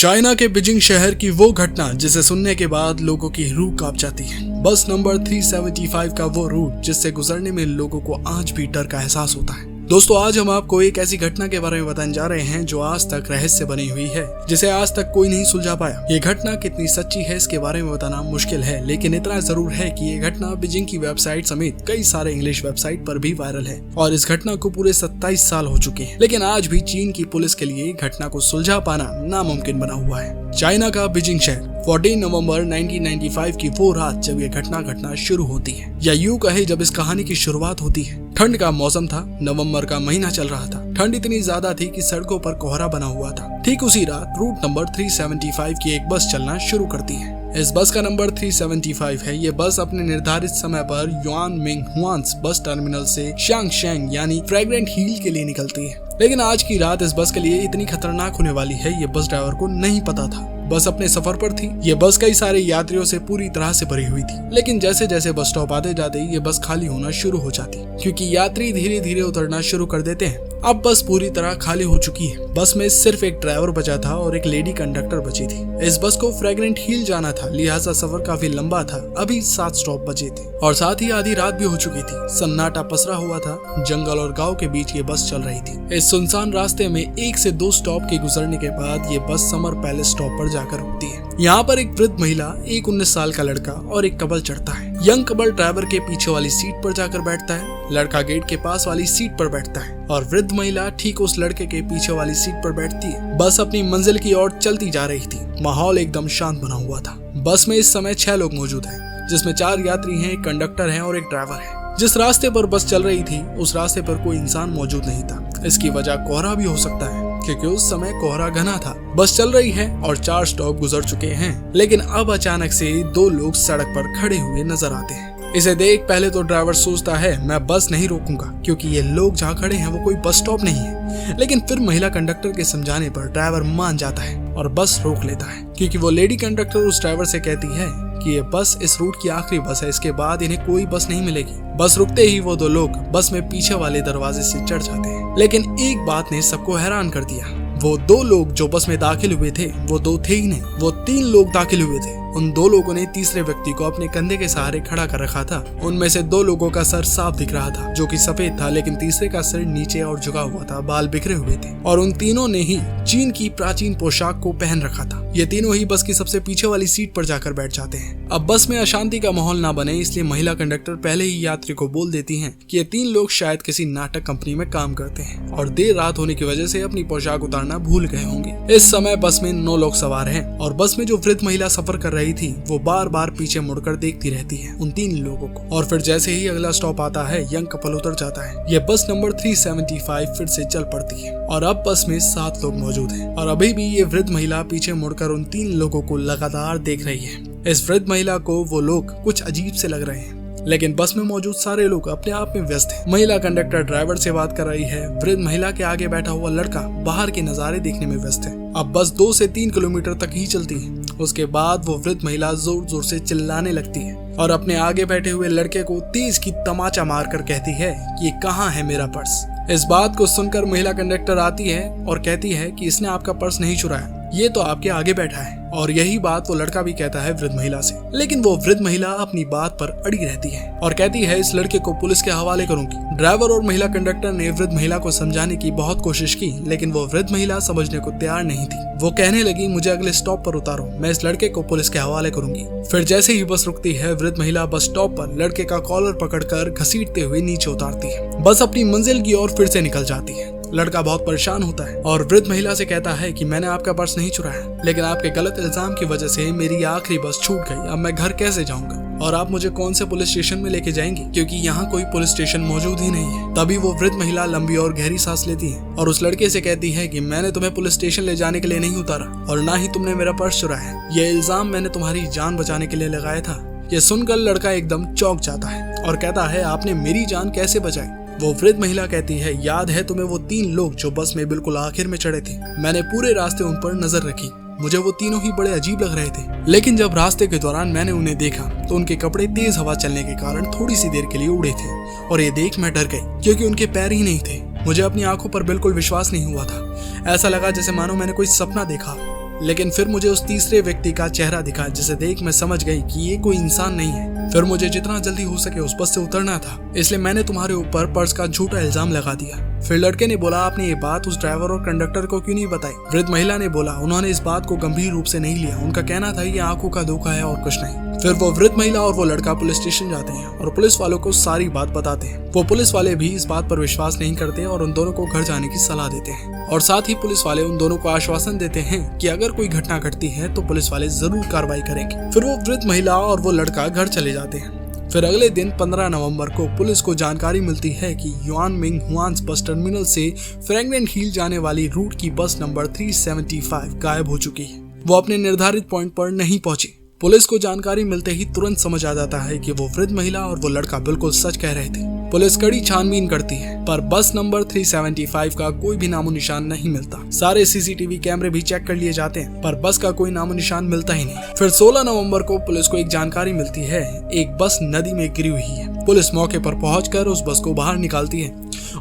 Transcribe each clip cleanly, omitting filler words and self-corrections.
China के Beijing शहर की वो घटना जिसे सुनने के बाद लोगों की रूह कांप जाती है। बस नंबर 375 का वो रूट जिससे गुजरने में लोगों को आज भी डर का एहसास होता है। दोस्तों, आज हम आपको एक ऐसी घटना के बारे में बताने जा रहे हैं जो आज तक रहस्य बनी हुई है, जिसे आज तक कोई नहीं सुलझा पाया। ये घटना कितनी सच्ची है इसके बारे में बताना मुश्किल है, लेकिन इतना जरूर है कि ये घटना बीजिंग की वेबसाइट समेत कई सारे इंग्लिश वेबसाइट पर भी वायरल है और इस घटना को पूरे 27 साल हो चुके हैं, लेकिन आज भी चीन की पुलिस के लिए घटना को सुलझा पाना नामुमकिन बना हुआ है। चाइना का बीजिंग शहर 14 नवंबर 1995 की वो रात जब ये घटना घटना शुरू होती है, या यूं कहे जब इस कहानी की शुरुआत होती है। ठंड का मौसम था, नवंबर का महीना चल रहा था। ठंड इतनी ज्यादा थी कि सड़कों पर कोहरा बना हुआ था। ठीक उसी रात रूट नंबर 375 की एक बस चलना शुरू करती है। इस बस का नंबर 375 है। ये बस अपने निर्धारित समय पर युआन मिंग हुआन्स बस टर्मिनल से शांगशेंग यानी फ्रेग्रेंट हिल के लिए निकलती है। लेकिन आज की रात इस बस के लिए इतनी खतरनाक होने वाली है, ये बस ड्राइवर को नहीं पता था। बस अपने सफर पर थी। ये बस कई सारे यात्रियों से पूरी तरह से भरी हुई थी, लेकिन जैसे जैसे बस स्टॉप आते जाते ये बस खाली होना शुरू हो जाती, क्योंकि यात्री धीरे धीरे उतरना शुरू कर देते हैं। अब बस पूरी तरह खाली हो चुकी है। बस में सिर्फ एक ड्राइवर बचा था और एक लेडी कंडक्टर बची थी। इस बस को फ्रेग्रेंट हिल जाना था, लिहाजा सफर काफी लंबा था। अभी 7 स्टॉप बचे थे और साथ ही आधी रात भी हो चुकी थी। सन्नाटा पसरा हुआ था। जंगल और गांव के बीच ये बस चल रही थी। इस सुनसान रास्ते में 1 से 2 स्टॉप के गुजरने के बाद ये बस समर पैलेस स्टॉप पर जाकर रुकती है। यहाँ पर एक वृद्ध महिला, एक 19 साल का लड़का और एक कपल चढ़ता है। यंग कपल ड्राइवर के पीछे वाली सीट पर जाकर बैठता है। लड़का गेट के पास वाली सीट पर बैठता है और वृद्ध महिला ठीक उस लड़के के पीछे वाली सीट पर बैठती है। बस अपनी मंजिल की ओर चलती जा रही थी। माहौल एकदम शांत बना हुआ था। बस में इस समय 6 लोग मौजूद हैं, जिसमें 4 यात्री हैं, एक कंडक्टर है और एक ड्राइवर है। जिस रास्ते पर बस चल रही थी उस रास्ते पर कोई इंसान मौजूद नहीं था। इसकी वजह कोहरा भी हो सकता है, क्योंकि उस समय कोहरा घना था। बस चल रही है और 4 स्टॉप गुजर चुके हैं, लेकिन अब अचानक से 2 लोग सड़क पर खड़े हुए नजर आते हैं। इसे देख पहले तो ड्राइवर सोचता है मैं बस नहीं रोकूंगा, क्योंकि ये लोग जहाँ खड़े हैं वो कोई बस स्टॉप नहीं है। लेकिन फिर महिला कंडक्टर के समझाने पर ड्राइवर मान जाता है और बस रोक लेता है, क्योंकि वो लेडी कंडक्टर उस ड्राइवर से कहती है कि ये बस इस रूट की आखिरी बस है, इसके बाद इन्हें कोई बस नहीं मिलेगी। बस रुकते ही वो 2 लोग बस में पीछे वाले दरवाजे से चढ़ जाते हैं। लेकिन एक बात ने सबको हैरान कर दिया। वो 2 लोग जो बस में दाखिल हुए थे वो 2 थे ही नहीं, वो 3 लोग दाखिल हुए थे। उन 2 लोगों ने तीसरे व्यक्ति को अपने कंधे के सहारे खड़ा कर रखा था। उनमें से 2 लोगों का सर साफ दिख रहा था, जो कि सफेद था, लेकिन तीसरे का सिर नीचे और झुका हुआ था, बाल बिखरे हुए थे और उन तीनों ने ही चीन की प्राचीन पोशाक को पहन रखा था। ये तीनों ही बस की सबसे पीछे वाली सीट पर जाकर बैठ जाते हैं। अब बस में अशांति का माहौल ना बने इसलिए महिला कंडक्टर पहले ही यात्री को बोल देती हैं कि ये 3 लोग शायद किसी नाटक कंपनी में काम करते हैं और देर रात होने की वजह से अपनी पोशाक उतारना भूल गए होंगे। इस समय बस में 9 लोग सवार हैं और बस में जो वृद्ध महिला सफर कर रही थी वो बार बार पीछे मुड़कर देखती रहती है उन 3 लोगों को। और फिर जैसे ही अगला स्टॉप आता है, यंग कपल उतर जाता है। ये बस नंबर 375 फिर से चल पड़ती है और अब बस में 7 लोग मौजूद हैं और अभी भी ये वृद्ध महिला पीछे मुड़कर उन 3 लोगों को लगातार देख रही है। इस वृद्ध महिला को वो लोग कुछ अजीब से लग रहे हैं, लेकिन बस में मौजूद सारे लोग अपने आप में व्यस्त हैं। महिला कंडक्टर ड्राइवर से बात कर रही है। वृद्ध महिला के आगे बैठा हुआ लड़का बाहर के नजारे देखने में व्यस्त है। अब बस 2 से 3 किलोमीटर तक ही चलती है। उसके बाद वो वृद्ध महिला जोर जोर से चिल्लाने लगती है और अपने आगे बैठे हुए लड़के को तेज की तमाचा मारकर कहती है कि ये कहाँ है मेरा पर्स। इस बात को सुनकर महिला कंडक्टर आती है और कहती है कि इसने आपका पर्स नहीं चुराया, ये तो आपके आगे बैठा है। और यही बात वो लड़का भी कहता है वृद्ध महिला से, लेकिन वो वृद्ध महिला अपनी बात पर अड़ी रहती है और कहती है इस लड़के को पुलिस के हवाले करूंगी। ड्राइवर और महिला कंडक्टर ने वृद्ध महिला को समझाने की बहुत कोशिश की, लेकिन वो वृद्ध महिला समझने को तैयार नहीं थी। वो कहने लगी मुझे अगले स्टॉप पर उतारो, मैं इस लड़के को पुलिस के हवाले करूंगी। फिर जैसे ही बस रुकती है, वृद्ध महिला बस स्टॉप पर लड़के का कॉलर पकड़कर घसीटते हुए नीचे उतारती है। बस अपनी मंजिल की ओर फिर से निकल जाती है। लड़का बहुत परेशान होता है और वृद्ध महिला से कहता है कि मैंने आपका पर्स नहीं चुराया, लेकिन आपके गलत इल्जाम की वजह से मेरी आखिरी बस छूट गई। अब मैं घर कैसे जाऊंगा और आप मुझे कौन से पुलिस स्टेशन में लेके जाएंगे, क्योंकि यहाँ कोई पुलिस स्टेशन मौजूद ही नहीं है। तभी वो वृद्ध महिला लंबी और गहरी सांस लेती है और उस लड़के से कहती है कि मैंने तुम्हें पुलिस स्टेशन ले जाने के लिए नहीं उतारा और ना ही तुमने मेरा पर्स चुराया। ये इल्जाम मैंने तुम्हारी जान बचाने के लिए लगाया था। ये सुनकर लड़का एकदम चौंक जाता है और कहता है आपने मेरी जान कैसे बचाई। वो वृद्ध महिला कहती है याद है तुम्हें वो 3 लोग जो बस में बिल्कुल आखिर में चढ़े थे, मैंने पूरे रास्ते उन पर नजर रखी। मुझे वो तीनों ही बड़े अजीब लग रहे थे, लेकिन जब रास्ते के दौरान मैंने उन्हें देखा तो उनके कपड़े तेज हवा चलने के कारण थोड़ी सी देर के लिए उड़े थे और ये देख मैं डर गई, क्योंकि उनके पैर ही नहीं थे। मुझे अपनी आंखों पर बिल्कुल विश्वास नहीं हुआ था। ऐसा लगा जैसे मानो मैंने कोई सपना देखा। लेकिन फिर मुझे उस तीसरे व्यक्ति का चेहरा दिखा, जिसे देख मैं समझ गई कि ये कोई इंसान नहीं है। फिर मुझे जितना जल्दी हो सके उस बस से उतरना था, इसलिए मैंने तुम्हारे ऊपर पर्स का झूठा इल्जाम लगा दिया। फिर लड़के ने बोला, आपने ये बात उस ड्राइवर और कंडक्टर को क्यों नहीं बताई? वृद्ध महिला ने बोला, उन्होंने इस बात को गंभीर रूप से नहीं लिया, उनका कहना था ये आंखों का धोखा है और कुछ नहीं। फिर वो वृद्ध महिला और वो लड़का पुलिस स्टेशन जाते हैं और पुलिस वालों को सारी बात बताते हैं। वो पुलिस वाले भी इस बात पर विश्वास नहीं करते और उन दोनों को घर जाने की सलाह देते हैं, और साथ ही पुलिस वाले उन दोनों को आश्वासन देते हैं कि अगर कोई घटना घटती है तो पुलिस वाले जरूर कार्रवाई करेंगे। फिर वो वृद्ध महिला और वो लड़का घर चले जाते हैं। फिर अगले दिन 15 नवंबर को पुलिस को जानकारी मिलती है कि युआन मिंग हुआन्स बस टर्मिनल से फ्रैंकलिन हिल जाने वाली रूट की बस नंबर 375 गायब हो चुकी है। वो अपने निर्धारित पॉइंट पर नहीं पहुंची। पुलिस को जानकारी मिलते ही तुरंत समझ आ जाता है कि वो वृद्ध महिला और वो लड़का बिल्कुल सच कह रहे थे। पुलिस कड़ी छानबीन करती है, पर बस नंबर 375 का कोई भी नामो निशान नहीं मिलता। सारे सीसीटीवी कैमरे भी चेक कर लिए जाते हैं, पर बस का कोई नामो निशान मिलता ही नहीं। फिर 16 नवंबर को पुलिस को एक जानकारी मिलती है, एक बस नदी में गिरी हुई है। पुलिस मौके पर पहुंचकर उस बस को बाहर निकालती है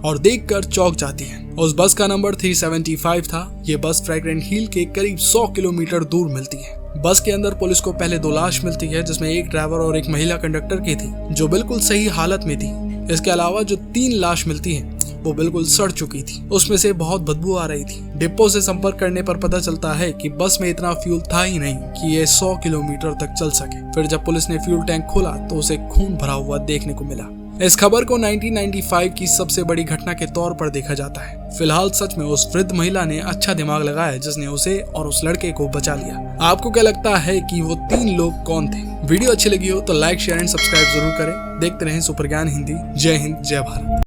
और देखकर चौंक जाती है। उस बस का नंबर 375 था। ये बस फ्रैंकलिन हिल के करीब 100 किलोमीटर दूर मिलती है। बस के अंदर पुलिस को पहले 2 लाश मिलती है, जिसमें एक ड्राइवर और एक महिला कंडक्टर की थी, जो बिल्कुल सही हालत में थी। इसके अलावा जो 3 लाश मिलती हैं, वो बिल्कुल सड़ चुकी थी, उसमें से बहुत बदबू आ रही थी। डिपो से संपर्क करने पर पता चलता है कि बस में इतना फ्यूल था ही नहीं कि ये 100 किलोमीटर तक चल सके। फिर जब पुलिस ने फ्यूल टैंक खोला तो उसे खून भरा हुआ देखने को मिला। इस खबर को 1995 की सबसे बड़ी घटना के तौर पर देखा जाता है। फिलहाल सच में उस वृद्ध महिला ने अच्छा दिमाग लगाया, जिसने उसे और उस लड़के को बचा लिया। आपको क्या लगता है कि वो 3 लोग कौन थे? वीडियो अच्छी लगी हो तो लाइक, शेयर एंड सब्सक्राइब जरूर करें। देखते रहें सुपर ज्ञान हिंदी। जय हिंद, जय भारत।